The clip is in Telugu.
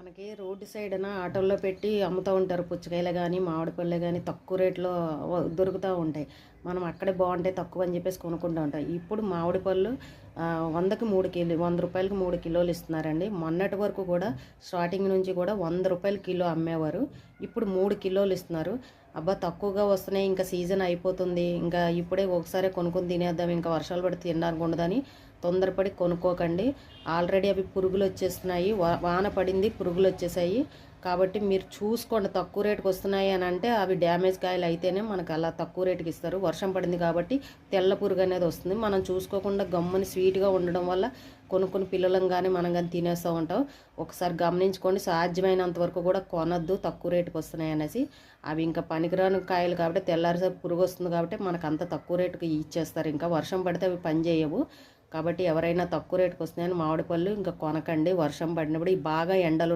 మనకి రోడ్డు సైడ్న ఆటోల్లో పెట్టి అమ్ముతూ ఉంటారు పుచ్చకాయలు కానీ మామిడి పళ్ళు కానీ తక్కువ రేట్లో దొరుకుతూ ఉంటాయి. మనం అక్కడే బాగుంటాయి తక్కువ అని చెప్పేసి కొనుక్కుంటూ ఉంటాం. ఇప్పుడు మామిడి పళ్ళు 100కి 3 కిలో, 100 రూపాయలకి 3 కిలోలు ఇస్తున్నారండి. మొన్నటి వరకు కూడా స్టార్టింగ్ నుంచి కూడా 100 రూపాయలు కిలో అమ్మేవారు. ఇప్పుడు 3 కిలోలు ఇస్తున్నారు. అబ్బా తక్కువగా వస్తున్నాయి, ఇంకా సీజన్ అయిపోతుంది, ఇంకా ఇప్పుడే ఒకసారి కొనుక్కొని తినేద్దాం, ఇంకా వర్షాలు పడి తినడానికి ఉండదని తొందరపడి కొనుక్కోకండి. ఆల్రెడీ అవి పురుగులు వచ్చేస్తున్నాయి, వాన పడింది పురుగులు వచ్చేసాయి. కాబట్టి మీరు చూసుకోండి, తక్కువ రేటుకి వస్తున్నాయి అని అంటే అవి డ్యామేజ్ కాయలు అయితేనే మనకు అలా తక్కువ రేటుకి ఇస్తారు. వర్షం పడింది కాబట్టి తెల్ల పురుగు అనేది వస్తుంది. మనం చూసుకోకుండా గమ్ముని స్వీట్గా ఉండడం వల్ల కొనుక్కొని పిల్లలం కానీ మనం కానీ తినేస్తూ ఉంటాం. ఒకసారి గమనించుకోండి, సాధ్యమైనంత వరకు కూడా కొనద్దు తక్కువ రేటుకి వస్తున్నాయి అనేసి. అవి ఇంకా పనికిరాని కాయలు కాబట్టి తెల్లారిసరి పురుగు వస్తుంది కాబట్టి మనకు అంత తక్కువ రేటుకి ఇచ్చేస్తారు. ఇంకా వర్షం పడితే అవి పని చేయవు. కాబట్టి ఎవరైనా తక్కువ రేటుకి వస్తున్నాయని మామిడి పళ్ళు ఇంకా కొనకండి. వర్షం పడినప్పుడు బాగా ఎండలు